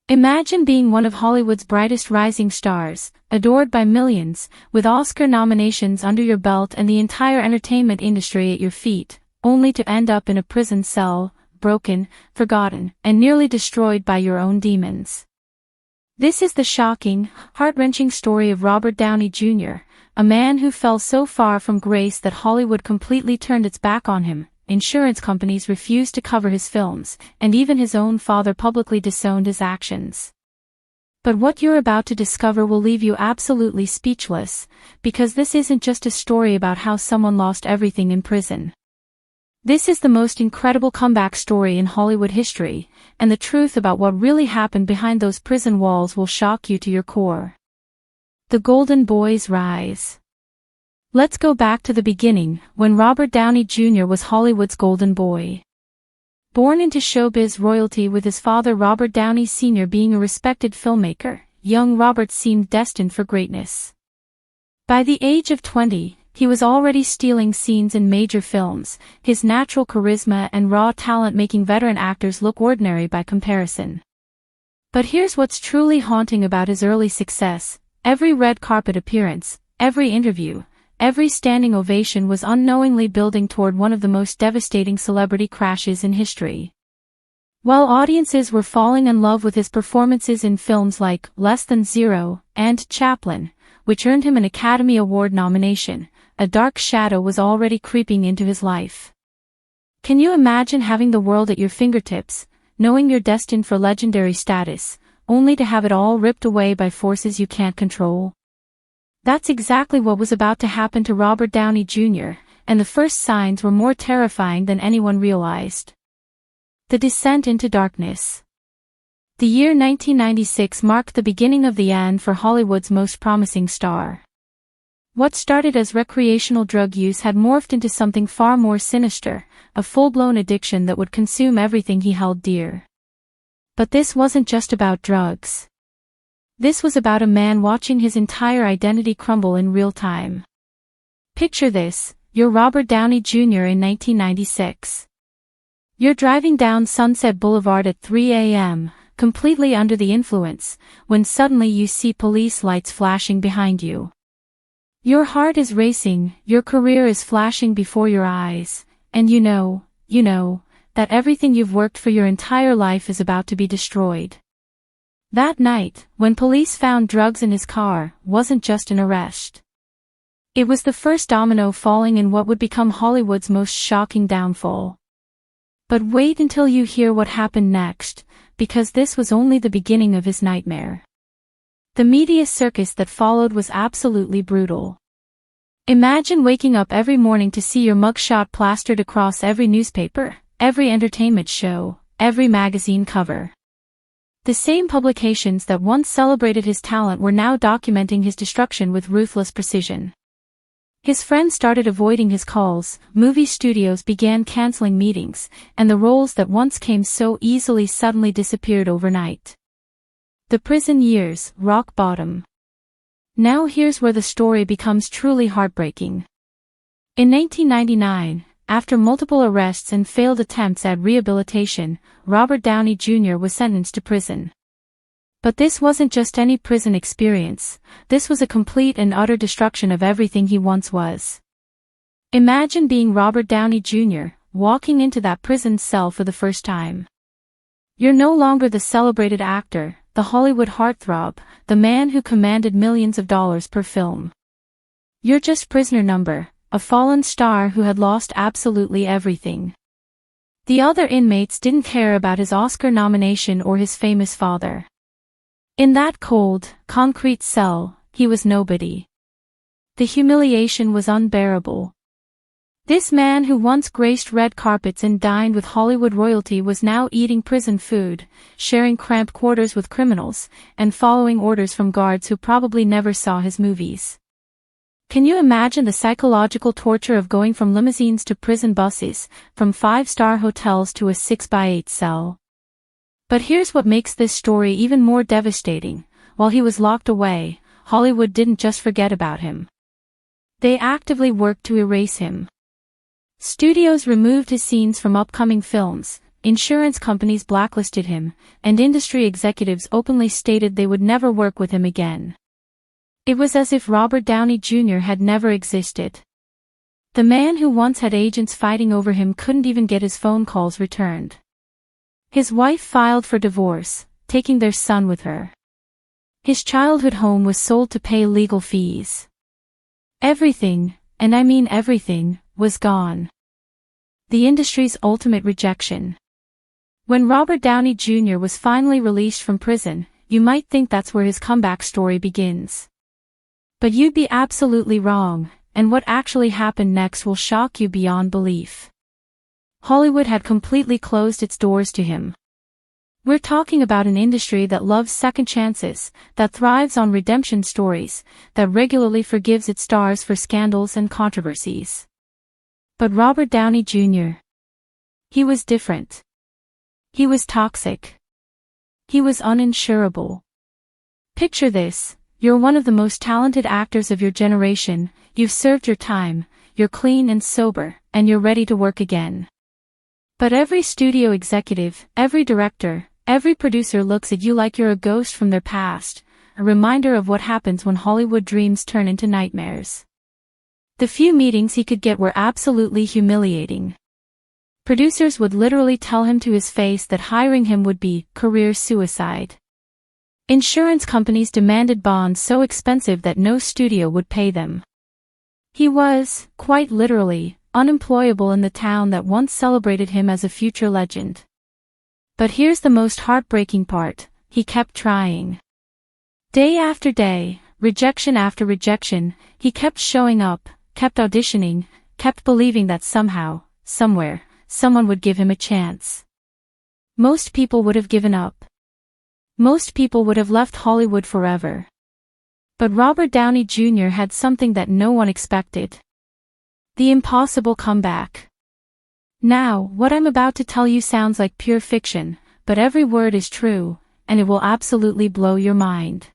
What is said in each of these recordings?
Imagine being one of Hollywood's brightest rising stars, adored by millions, with Oscar nominations under your belt and the entire entertainment industry at your feet, only to end up in a prison cell, broken, forgotten, and nearly destroyed by your own demons. This is the shocking, heart-wrenching story of Robert Downey Jr., a man who fell so far from grace that Hollywood completely turned its back on him. Insurance companies refused to cover his films, and even his own father publicly disowned his actions. But what you're about to discover will leave you absolutely speechless, because this isn't just a story about how someone lost everything in prison. This is the most incredible comeback story in Hollywood history, and the truth about what really happened behind those prison walls will shock you to your core. The Golden Boy's rise. Let's go back to the beginning, when Robert Downey Jr. was Hollywood's golden boy. Born into showbiz royalty with his father Robert Downey Sr. being a respected filmmaker, young Robert seemed destined for greatness. By the age of 20, he was already stealing scenes in major films, his natural charisma and raw talent making veteran actors look ordinary by comparison. But here's what's truly haunting about his early success: every red carpet appearance, every interview, every standing ovation was unknowingly building toward one of the most devastating celebrity crashes in history. While audiences were falling in love with his performances in films like Less Than Zero and Chaplin, which earned him an Academy Award nomination, a dark shadow was already creeping into his life. Can you imagine having the world at your fingertips, knowing you're destined for legendary status, only to have it all ripped away by forces you can't control? That's exactly what was about to happen to Robert Downey Jr., and the first signs were more terrifying than anyone realized. The descent into darkness. The year 1996 marked the beginning of the end for Hollywood's most promising star. What started as recreational drug use had morphed into something far more sinister, a full-blown addiction that would consume everything he held dear. But this wasn't just about drugs. This was about a man watching his entire identity crumble in real time. Picture this: you're Robert Downey Jr. in 1996. You're driving down Sunset Boulevard at 3 a.m., completely under the influence, when suddenly you see police lights flashing behind you. Your heart is racing, your career is flashing before your eyes, and you know, that everything you've worked for your entire life is about to be destroyed. That night, when police found drugs in his car, wasn't just an arrest. It was the first domino falling in what would become Hollywood's most shocking downfall. But wait until you hear what happened next, because this was only the beginning of his nightmare. The media circus that followed was absolutely brutal. Imagine waking up every morning to see your mugshot plastered across every newspaper, every entertainment show, every magazine cover. The same publications that once celebrated his talent were now documenting his destruction with ruthless precision. His friends started avoiding his calls, movie studios began canceling meetings, and the roles that once came so easily suddenly disappeared overnight. The prison years, rock bottom. Now here's where the story becomes truly heartbreaking. In 1999, after multiple arrests and failed attempts at rehabilitation, Robert Downey Jr. was sentenced to prison. But this wasn't just any prison experience, this was a complete and utter destruction of everything he once was. Imagine being Robert Downey Jr., walking into that prison cell for the first time. You're no longer the celebrated actor, the Hollywood heartthrob, the man who commanded millions of dollars per film. You're just prisoner number, a fallen star who had lost absolutely everything. The other inmates didn't care about his Oscar nomination or his famous father. In that cold, concrete cell, he was nobody. The humiliation was unbearable. This man who once graced red carpets and dined with Hollywood royalty was now eating prison food, sharing cramped quarters with criminals, and following orders from guards who probably never saw his movies. Can you imagine the psychological torture of going from limousines to prison buses, from 5-star hotels to a 6x8 cell? But here's what makes this story even more devastating. While he was locked away, Hollywood didn't just forget about him. They actively worked to erase him. Studios removed his scenes from upcoming films, insurance companies blacklisted him, and industry executives openly stated they would never work with him again. It was as if Robert Downey Jr. had never existed. The man who once had agents fighting over him couldn't even get his phone calls returned. His wife filed for divorce, taking their son with her. His childhood home was sold to pay legal fees. Everything, and I mean everything, was gone. The industry's ultimate rejection. When Robert Downey Jr. was finally released from prison, you might think that's where his comeback story begins. But you'd be absolutely wrong, and what actually happened next will shock you beyond belief. Hollywood had completely closed its doors to him. We're talking about an industry that loves second chances, that thrives on redemption stories, that regularly forgives its stars for scandals and controversies. But Robert Downey Jr. He was different. He was toxic. He was uninsurable. Picture this, you're one of the most talented actors of your generation, you've served your time, you're clean and sober, and you're ready to work again. But every studio executive, every director, every producer looks at you like you're a ghost from their past, a reminder of what happens when Hollywood dreams turn into nightmares. The few meetings he could get were absolutely humiliating. Producers would literally tell him to his face that hiring him would be career suicide. Insurance companies demanded bonds so expensive that no studio would pay them. He was, quite literally, unemployable in the town that once celebrated him as a future legend. But here's the most heartbreaking part, he kept trying. Day after day, rejection after rejection, he kept showing up, kept auditioning, kept believing that somehow, somewhere, someone would give him a chance. Most people would have given up. Most people would have left Hollywood forever. But Robert Downey Jr. had something that no one expected. The impossible comeback. Now, what I'm about to tell you sounds like pure fiction, but every word is true, and it will absolutely blow your mind.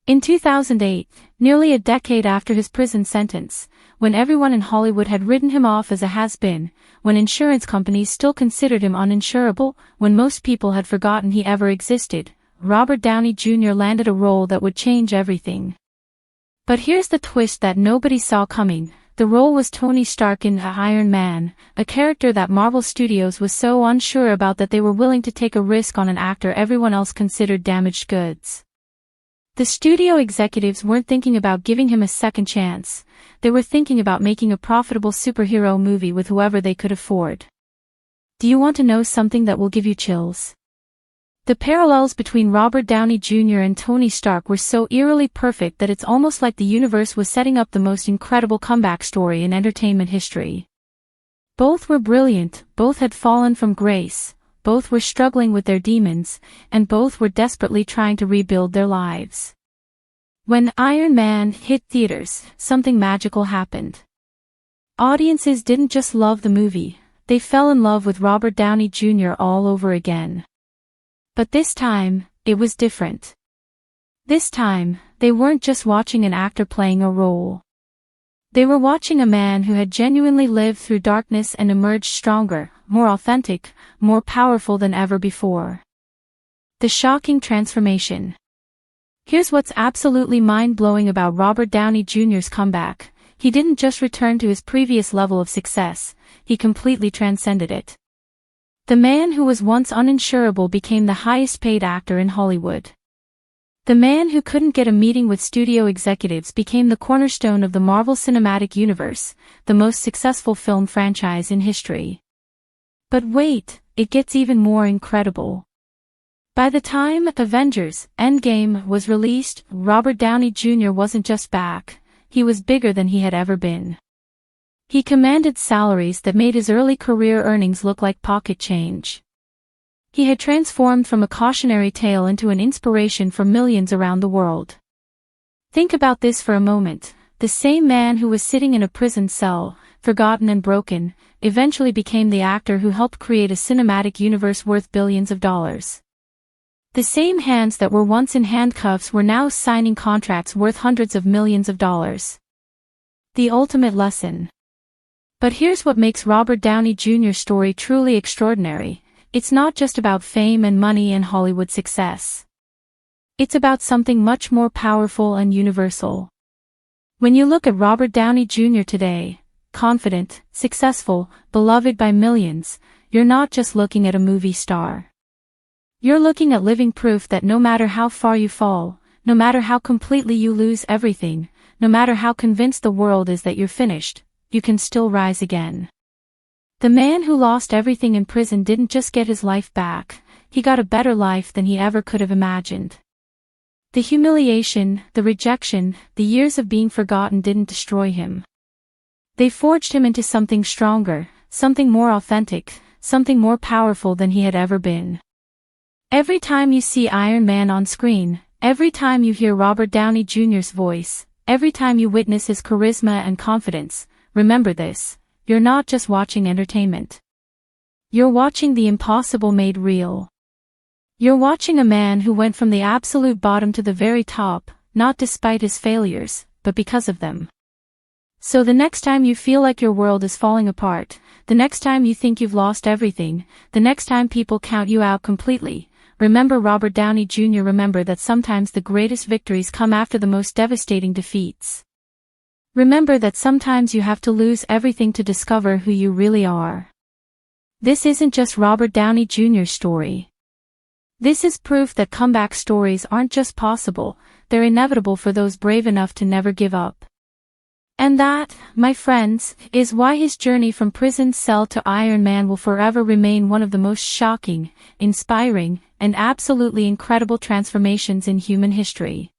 In 2008, nearly a decade after his prison sentence, when everyone in Hollywood had written him off as a has-been, when insurance companies still considered him uninsurable, when most people had forgotten he ever existed, Robert Downey Jr. landed a role that would change everything. But here's the twist that nobody saw coming. The role was Tony Stark in Iron Man, a character that Marvel Studios was so unsure about that they were willing to take a risk on an actor everyone else considered damaged goods. The studio executives weren't thinking about giving him a second chance, they were thinking about making a profitable superhero movie with whoever they could afford. Do you want to know something that will give you chills? The parallels between Robert Downey Jr. and Tony Stark were so eerily perfect that it's almost like the universe was setting up the most incredible comeback story in entertainment history. Both were brilliant, both had fallen from grace, both were struggling with their demons, and both were desperately trying to rebuild their lives. When Iron Man hit theaters, something magical happened. Audiences didn't just love the movie, they fell in love with Robert Downey Jr. all over again. But this time, it was different. This time, they weren't just watching an actor playing a role. They were watching a man who had genuinely lived through darkness and emerged stronger, more authentic, more powerful than ever before. The shocking transformation. Here's what's absolutely mind-blowing about Robert Downey Jr.'s comeback. He didn't just return to his previous level of success, he completely transcended it. The man who was once uninsurable became the highest-paid actor in Hollywood. The man who couldn't get a meeting with studio executives became the cornerstone of the Marvel Cinematic Universe, the most successful film franchise in history. But wait, it gets even more incredible. By the time Avengers: Endgame was released, Robert Downey Jr. wasn't just back, he was bigger than he had ever been. He commanded salaries that made his early career earnings look like pocket change. He had transformed from a cautionary tale into an inspiration for millions around the world. Think about this for a moment. The same man who was sitting in a prison cell, forgotten and broken, eventually became the actor who helped create a cinematic universe worth billions of dollars. The same hands that were once in handcuffs were now signing contracts worth hundreds of millions of dollars. The ultimate lesson. But here's what makes Robert Downey Jr.'s story truly extraordinary. it's not just about fame and money and Hollywood success. It's about something much more powerful and universal. When you look at Robert Downey Jr. today, confident, successful, beloved by millions, you're not just looking at a movie star. You're looking at living proof that no matter how far you fall, no matter how completely you lose everything, no matter how convinced the world is that you're finished, you can still rise again. The man who lost everything in prison didn't just get his life back, he got a better life than he ever could have imagined. The humiliation, the rejection, the years of being forgotten didn't destroy him. They forged him into something stronger, something more authentic, something more powerful than he had ever been. Every time you see Iron Man on screen, every time you hear Robert Downey Jr.'s voice, every time you witness his charisma and confidence, remember this, you're not just watching entertainment. You're watching the impossible made real. You're watching a man who went from the absolute bottom to the very top, not despite his failures, but because of them. So the next time you feel like your world is falling apart, the next time you think you've lost everything, the next time people count you out completely, remember Robert Downey Jr. Remember that sometimes the greatest victories come after the most devastating defeats. Remember that sometimes you have to lose everything to discover who you really are. This isn't just Robert Downey Jr.'s story. This is proof that comeback stories aren't just possible, they're inevitable for those brave enough to never give up. And that, my friends, is why his journey from prison cell to Iron Man will forever remain one of the most shocking, inspiring, and absolutely incredible transformations in human history.